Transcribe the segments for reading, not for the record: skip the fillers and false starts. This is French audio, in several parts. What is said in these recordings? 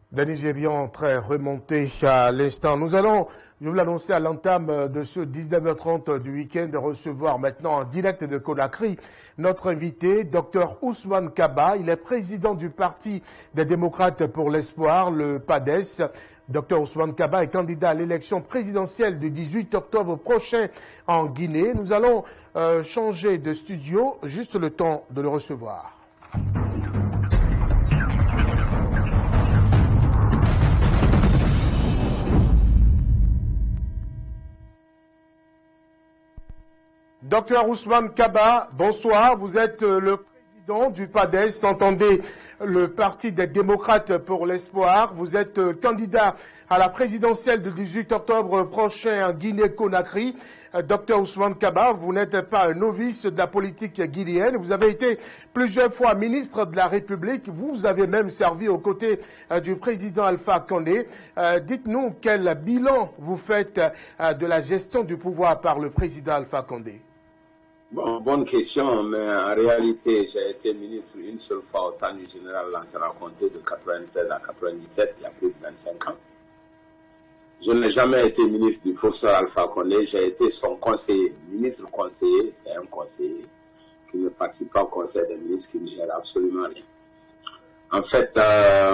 Des Nigérians très remontés à l'instant. Nous allons, je vous l'annoncer à l'entame de ce 19h30 du week-end, recevoir maintenant en direct de Conakry notre invité, Dr Ousmane Kaba. Il est président du Parti des démocrates pour l'espoir, le PADES. Dr Ousmane Kaba est candidat à l'élection présidentielle du 18 octobre prochain en Guinée. Nous allons changer de studio, juste le temps de le recevoir. Docteur Ousmane Kaba, bonsoir. Vous êtes le président du PADES, entendez le Parti des démocrates pour l'espoir. Vous êtes candidat à la présidentielle du 18 octobre prochain en Guinée-Conakry. Docteur Ousmane Kaba, vous n'êtes pas un novice de la politique guinéenne. Vous avez été plusieurs fois ministre de la République. Vous avez même servi aux côtés du président Alpha Condé. Dites-nous quel bilan vous faites de la gestion du pouvoir par le président Alpha Condé. Bon, bonne question, mais en réalité, j'ai été ministre une seule fois au temps du général Lansana Conté de 96 à 97, il y a plus de 25 ans. Je n'ai jamais été ministre du professeur Alpha Condé, j'ai été son conseiller, ministre conseiller, c'est un conseiller qui ne participe pas au conseil des ministres, qui ne gère absolument rien. En fait,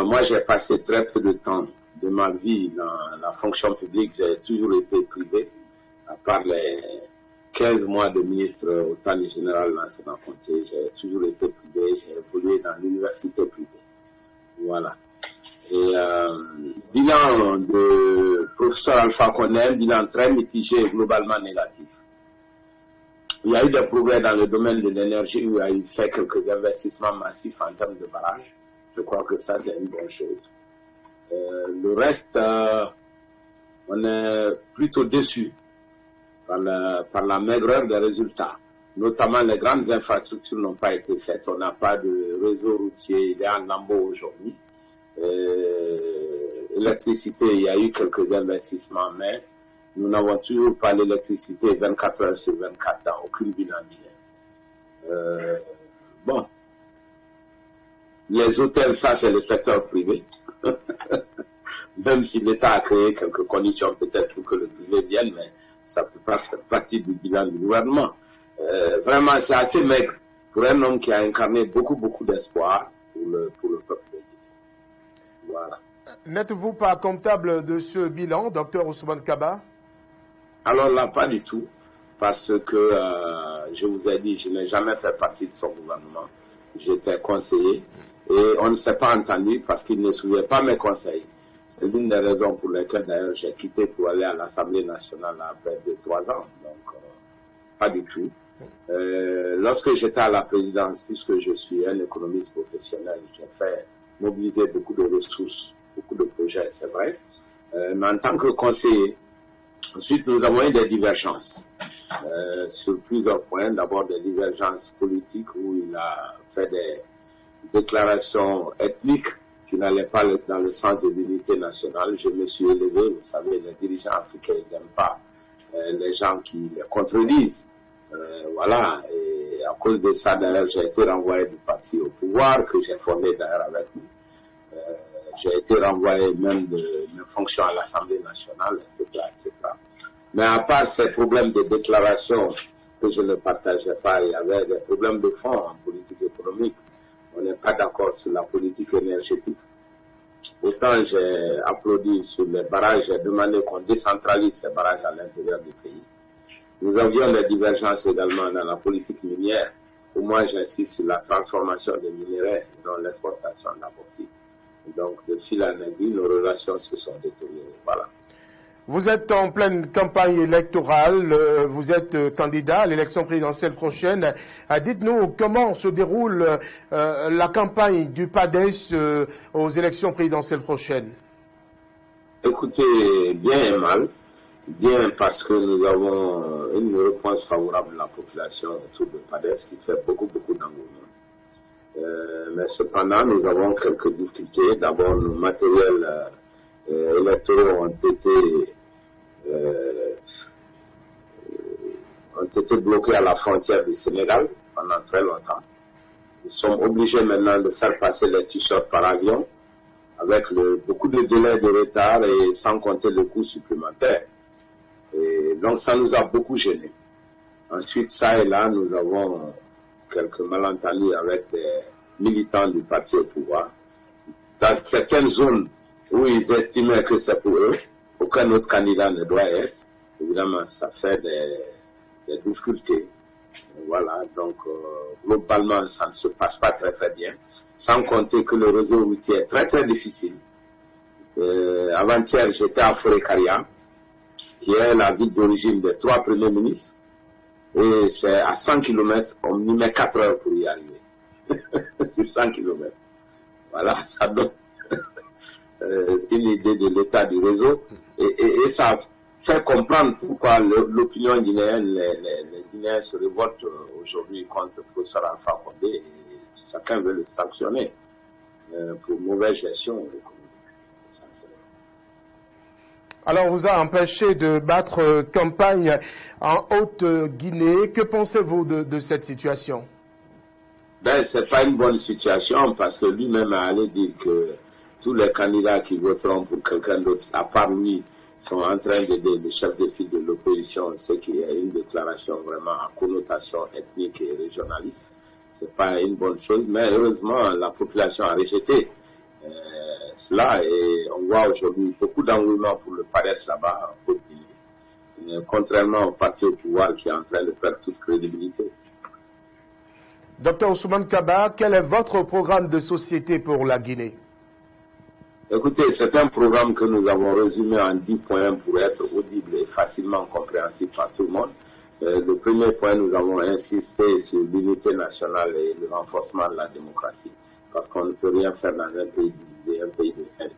moi j'ai passé très peu de temps de ma vie dans la fonction publique, j'ai toujours été privé, à part les 15 mois de ministre au temps du général Lansana Conté, j'ai toujours été privé, j'ai évolué dans l'université privée. Voilà. Et bilan de professeur Alpha Condé, bilan très mitigé et globalement négatif. Il y a eu des progrès dans le domaine de l'énergie où il a eu fait quelques investissements massifs en termes de barrages. Je crois que ça, c'est une bonne chose. Le reste, on est plutôt déçu par la maigreur des résultats. Notamment, les grandes infrastructures n'ont pas été faites. On n'a pas de réseau routier, il est en lambeaux aujourd'hui. L'électricité, il y a eu quelques investissements, mais nous n'avons toujours pas l'électricité 24 heures sur 24 dans aucune ville en Guinée. Bon. Les hôtels, ça, c'est le secteur privé. Même si l'État a créé quelques conditions peut-être pour que le privé vienne, mais ça ne peut pas faire partie du bilan du gouvernement. Vraiment, c'est assez maigre pour un homme qui a incarné beaucoup d'espoir pour le peuple de Guinée. Voilà. N'êtes-vous pas comptable de ce bilan, docteur Ousmane Kaba? Alors là, pas du tout, parce que, je vous ai dit, je n'ai jamais fait partie de son gouvernement. J'étais conseiller et on ne s'est pas entendu parce qu'il ne suivait pas mes conseils. C'est l'une des raisons pour lesquelles, d'ailleurs, j'ai quitté pour aller à l'Assemblée nationale après 2-3 ans. Donc, pas du tout. Lorsque j'étais à la présidence, puisque je suis un économiste professionnel, j'ai fait mobiliser beaucoup de ressources, beaucoup de projets, c'est vrai. Mais en tant que conseiller, ensuite, nous avons eu des divergences sur plusieurs points. D'abord, des divergences politiques où il a fait des déclarations ethniques qui n'allaient pas dans le sens de l'unité nationale. Je me suis élevé, vous savez, les dirigeants africains, ils n'aiment pas les gens qui les contredisent. Voilà, et à cause de ça, d'ailleurs, j'ai été renvoyé du parti au pouvoir, que j'ai formé d'ailleurs avec lui. J'ai été renvoyé même de mes fonctions à l'Assemblée nationale, etc., etc. Mais à part ces problèmes de déclaration que je ne partageais pas, il y avait des problèmes de fond en politique économique. On n'est pas d'accord sur la politique énergétique. Autant j'ai applaudi sur les barrages, j'ai demandé qu'on décentralise ces barrages à l'intérieur du pays. Nous avions des divergences également dans la politique minière, où moi j'insiste sur la transformation des minerais dans l'exportation de la bauxite. Donc de fil en aiguille, nos relations se sont détériorées. Voilà. Vous êtes en pleine campagne électorale, vous êtes candidat à l'élection présidentielle prochaine. Dites-nous comment se déroule la campagne du PADES aux élections présidentielles prochaines. Écoutez, bien et mal. Bien parce que nous avons une réponse favorable de la population autour de PADES qui fait beaucoup d'engouement. Mais cependant, nous avons quelques difficultés. D'abord, nos matériels électoraux ont été bloqués à la frontière du Sénégal pendant très longtemps. Nous sommes obligés maintenant de faire passer les t-shirts par avion, avec beaucoup de délais de retard et sans compter le coût supplémentaire. Et donc ça nous a beaucoup gênés. Ensuite, ça et là, nous avons quelques malentendus avec des militants du parti au pouvoir. Dans certaines zones où ils estimaient que c'est pour eux, aucun autre candidat ne doit être. Évidemment, ça fait des difficultés. Voilà, donc globalement, ça ne se passe pas très très bien. Sans compter que le réseau routier est très très difficile. Avant-hier, j'étais à Forêt-Caria, qui est la ville d'origine des 3 premiers ministres. Et c'est à 100 km, on y met 4 heures pour y arriver. Sur 100 km. Voilà, ça donne une idée de l'état du réseau. Et ça fait comprendre pourquoi l'opinion guinéenne, les Guinéens se révoltent aujourd'hui contre le professeur Alpha Condé. Et chacun veut le sanctionner pour mauvaise gestion économique. Alors, on vous a empêché de battre campagne en Haute-Guinée. Que pensez-vous de cette situation? Ben, c'est pas une bonne situation parce que lui-même a allé dire que tous les candidats qui voteront pour quelqu'un d'autre, à part lui, sont en train d'aider le chef de file de l'opposition, ce qui est une déclaration vraiment à connotation ethnique et régionaliste. C'est pas une bonne chose, mais heureusement, la population a rejeté cela et on voit aujourd'hui beaucoup d'engouement pour le PADES là-bas en Côte-d'Ivoire, contrairement au parti au pouvoir qui est en train de perdre toute crédibilité. Dr Ousmane Kaba, quel est votre programme de société pour la Guinée? Écoutez, c'est un programme que nous avons résumé en 10 points pour être audible et facilement compréhensible par tout le monde. Le premier point, nous avons insisté sur l'unité nationale et le renforcement de la démocratie, parce qu'on ne peut rien faire dans un pays divisé, un pays de haine.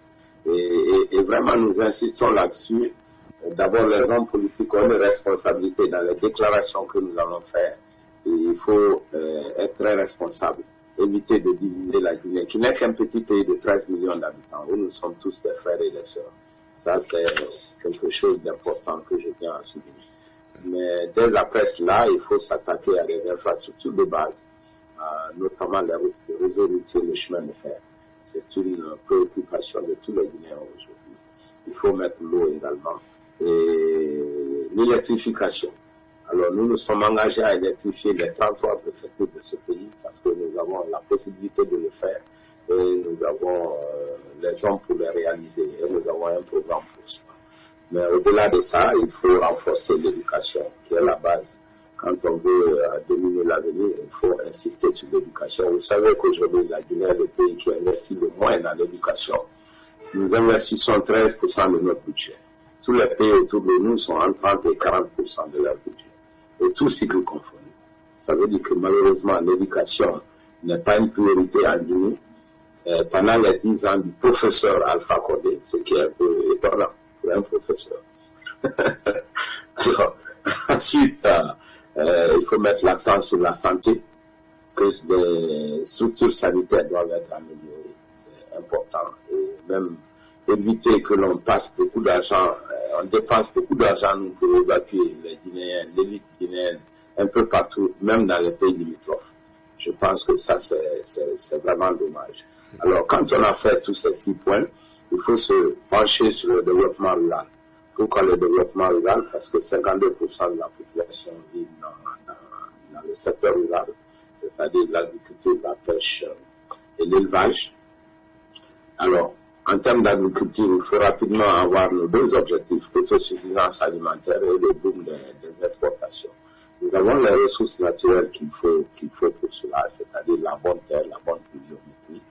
Et vraiment, nous insistons là-dessus. D'abord, les hommes politiques ont une responsabilité dans les déclarations que nous allons faire. Et il faut être très responsable, éviter de diviser la Guinée, qui n'est qu'un petit pays de 13 millions d'habitants, où nous sommes tous des frères et des sœurs. Ça, c'est quelque chose d'important que je tiens à souligner. Mais dès après cela, il faut s'attaquer à des infrastructures de base, notamment les routes, le réseau routier, le chemin de fer. C'est une préoccupation de tous les Guinéens aujourd'hui. Il faut mettre l'eau également. Et l'électrification. Alors nous nous sommes engagés à électrifier les 33 préfectures de ce pays parce que nous avons la possibilité de le faire et nous avons les hommes pour le réaliser et nous avons un programme pour cela. Mais au-delà de ça, il faut renforcer l'éducation qui est la base. Quand on veut dominer l'avenir, il faut insister sur l'éducation. Vous savez qu'aujourd'hui, la Guinée est le pays qui investit le moins dans l'éducation. Nous investissons 13% de notre budget. Tous les pays autour de nous sont entre 30 et 40% de leur budget. Et tout cycle confondu. Ça veut dire que malheureusement, l'éducation n'est pas une priorité en Guinée. Pendant les 10 ans du professeur Alpha Condé, ce qui est un peu étonnant pour un professeur. Alors, ensuite, il faut mettre l'accent sur la santé, que les structures sanitaires doivent être améliorées. C'est important. Et même éviter que l'on passe beaucoup d'argent, on dépense beaucoup d'argent pour évacuer les Guinéens, l'élite guinéenne, un peu partout, même dans les pays limitrophes. Je pense que ça, c'est vraiment dommage. Alors, quand on a fait tous ces 6 points, il faut se pencher sur le développement rural. Pourquoi le développement rural? Parce que 52% de la population vit dans le secteur rural, c'est-à-dire l'agriculture, la pêche et l'élevage. Alors, en termes d'agriculture, il faut rapidement avoir nos 2 objectifs, l'autosuffisance alimentaire et le boom des exportations. Nous avons les ressources naturelles qu'il faut pour cela, c'est-à-dire la bonne terre, la bonne pluviométrie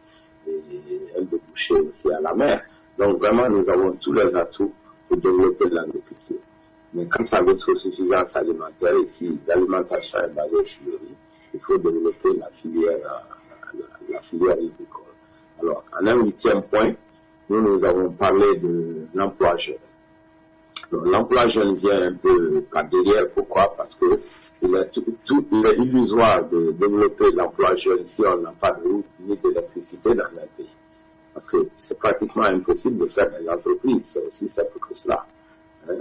et un débouché aussi à la mer. Donc vraiment, nous avons tous les atouts pour développer l'agriculture. Mais quant à l'autosuffisance alimentaire, ici, l'alimentation est basée sur le riz, il faut développer la filière agricole. Alors, en un 8e point, nous avons parlé de l'emploi jeune. L'emploi jeune vient un peu par derrière. Pourquoi? Parce que il est illusoire de développer l'emploi jeune si on n'a pas de route ni d'électricité dans un pays. Parce que c'est pratiquement impossible de faire des entreprises. C'est aussi simple que cela.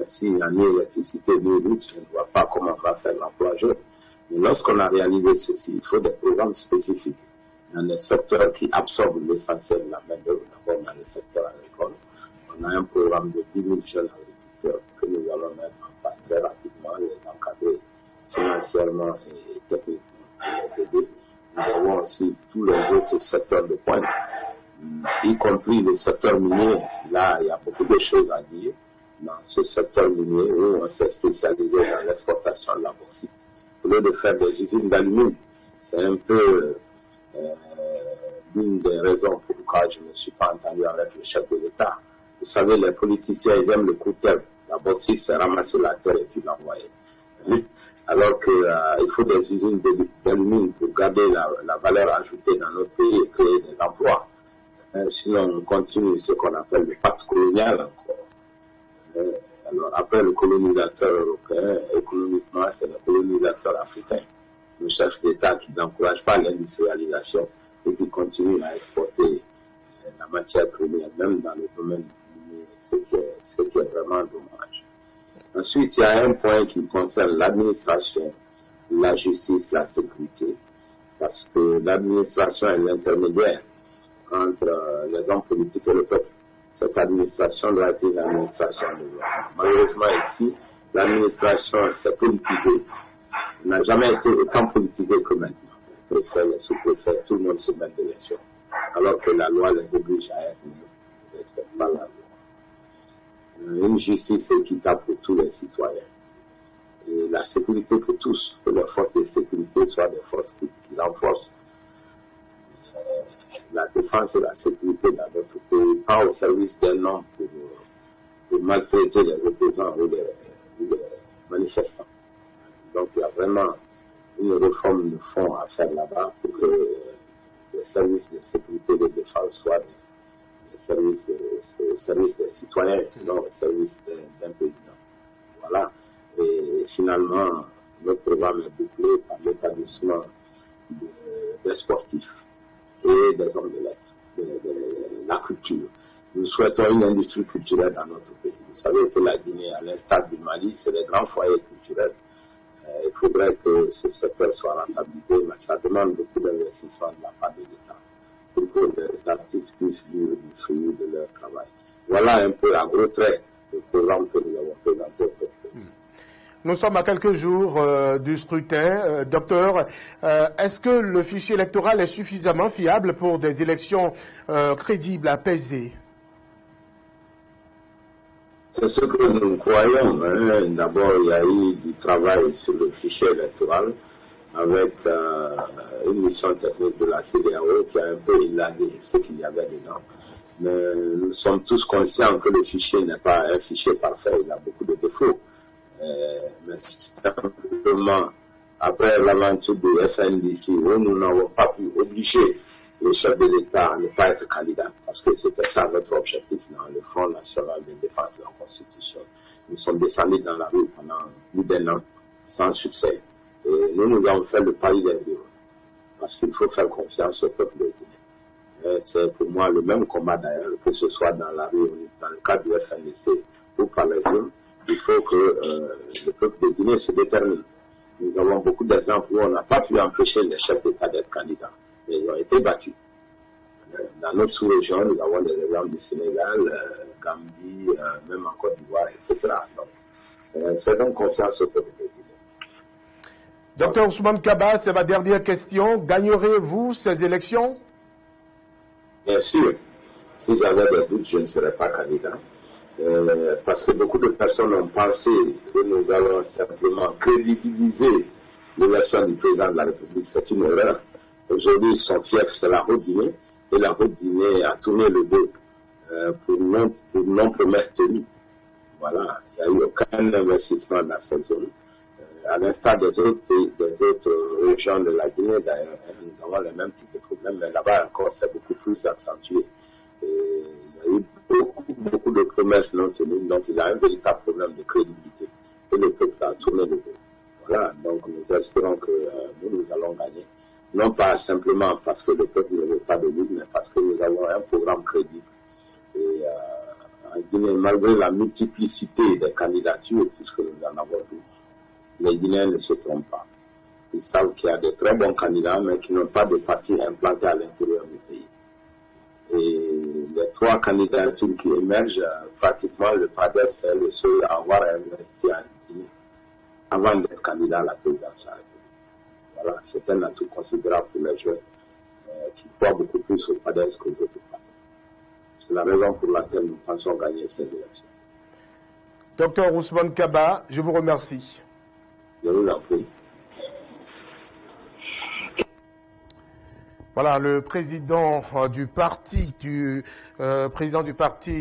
S'il n'y a ni électricité ni route, je ne vois pas comment on va faire l'emploi jeune. Mais lorsqu'on a réalisé ceci, il faut des programmes spécifiques dans les secteurs qui absorbent l'essentiel de la main-d'œuvre. d'abord dans le secteur agricole. On a un programme de 10 000 jeunes agriculteurs que nous allons mettre en place très rapidement, les encadrer financièrement et techniquement, les aider. Nous avons aussi tous les autres secteurs de pointe, y compris le secteur minier. Là, il y a beaucoup de choses à dire dans ce secteur minier où on s'est spécialisé dans l'exportation de la bauxite. Au lieu de faire des usines d'aluminium, c'est un peu l'une des raisons pourquoi je ne suis pas entendu avec le chef de l'État. Vous savez, les politiciens, ils aiment le court terme. La bauxite, c'est ramasser la terre et puis l'envoyer. Alors qu'il faut des usines d'aluminium pour garder la valeur ajoutée dans notre pays et créer des emplois. Sinon, on continue ce qu'on appelle le pacte colonial encore. Alors, après le colonisateur européen, économiquement, c'est le colonisateur africain. Le chef d'État qui n'encourage pas l'industrialisation et qui continue à exporter la matière première, même dans le domaine minier, ce qui est vraiment dommage. Ensuite, il y a un point qui concerne l'administration, la justice, la sécurité, parce que l'administration est l'intermédiaire entre les hommes politiques et le peuple. Cette administration doit être une administration de loi. Malheureusement, ici, l'administration s'est politisée. Elle n'a jamais été autant politisée que maintenant. Les préfets, les sous-préfets, tout le monde se met d'élection, alors que la loi les oblige à être neutres. Ils ne respectent pas la loi. Une justice équitable pour tous les citoyens. Et la sécurité pour tous, que les forces de sécurité soient des forces qui renforcent la défense et la sécurité dans notre pays, pas au service d'un homme pour maltraiter les opposants ou les manifestants. Donc il y a vraiment une réforme de fond à faire là-bas pour que les services de sécurité et de défense soient des services des citoyens, non au service d'un président. Voilà. Et finalement, notre programme est bouclé par l'établissement des sportifs et des hommes de lettres, de la culture. Nous souhaitons une industrie culturelle dans notre pays. Vous savez que la Guinée, à l'instar du Mali, c'est des grands foyers culturels. Il faudrait que ce secteur soit rentabilisé, mais ça demande beaucoup d'investissement de la part de l'État pour que les artistes puissent vivre du fruit de leur travail. Voilà un peu à gros traits le programme que nous avons présenté au peuple. Nous sommes à quelques jours du scrutin. Docteur, est-ce que le fichier électoral est suffisamment fiable pour des élections crédibles, apaisées? C'est ce que nous croyons. Hein. D'abord, il y a eu du travail sur le fichier électoral avec une mission technique de la CEDEAO qui a un peu élagué ce qu'il y avait dedans. Mais nous sommes tous conscients que le fichier n'est pas un fichier parfait, il a beaucoup de défauts. Mais simplement, après l'aventure du FNDC, où nous n'avons pas pu obliger le chef de l'État à ne pas être candidat, parce que c'était ça notre objectif dans le Front national de défense de la Constitution. Nous sommes descendus dans la rue pendant plus d'un an, sans succès. Et nous avons fait le pari des vivres, parce qu'il faut faire confiance au peuple de Guinée. C'est pour moi le même combat d'ailleurs, que ce soit dans la rue, dans le cadre du FNDC ou par les urnes. Il faut que le peuple de Guinée se détermine. Nous avons beaucoup d'exemples où on n'a pas pu empêcher les chefs d'État d'être candidats, mais ils ont été battus. Dans notre sous-région, nous avons des exemples du Sénégal, Gambie, même en Côte d'Ivoire, etc. Donc, faisons confiance au peuple de Guinée. Docteur Ousmane Kaba, c'est ma dernière question. Gagnerez-vous ces élections? Bien sûr. Si j'avais des doutes, je ne serais pas candidat. Parce que beaucoup de personnes ont pensé que nous allons simplement crédibiliser l'élection du président de la République. C'est une erreur. Aujourd'hui, son fief, c'est la Haute-Guinée, et la Haute-Guinée a tourné le dos pour non-promesses tenues. Voilà, il n'y a eu aucun investissement dans cette zone. À l'instar des autres pays, des autres régions de la Guinée, d'ailleurs, nous avons les mêmes types de problèmes, mais là-bas encore, c'est beaucoup plus accentué. Il y a eu beaucoup de promesses non tenues, donc il y a un véritable problème de crédibilité. Et le peuple a tourné le dos. Voilà, donc nous espérons que nous allons gagner. Non pas simplement parce que le peuple ne veut pas de nous, mais parce que nous avons un programme crédible. Et en Guinée, malgré la multiplicité des candidatures, puisque nous en avons 12, les Guinéens ne se trompent pas. Ils savent qu'il y a de très bons candidats, mais qui n'ont pas de parti implanté à l'intérieur du pays. Et les 3 candidatures qui émergent, pratiquement le PADES est le seul à avoir investi en Guinée avant d'être candidat à la présidence de la République. Voilà, c'est un atout considérable pour les jeunes qui croient beaucoup plus au PADES qu'aux autres partis. C'est la raison pour laquelle nous pensons gagner cette élection. Docteur Ousmane Kaba, je vous remercie. Je vous en prie. Voilà, le président du parti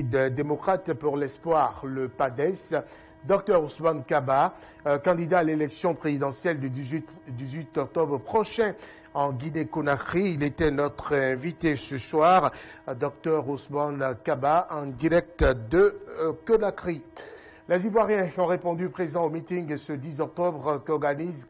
des démocrates pour l'espoir, le PADES, Dr Ousmane Kaba, candidat à l'élection présidentielle du 18 octobre prochain en Guinée-Conakry. Il était notre invité ce soir, Dr Ousmane Kaba, en direct de Conakry. Les Ivoiriens ont répondu présents au meeting ce 10 octobre qu'organise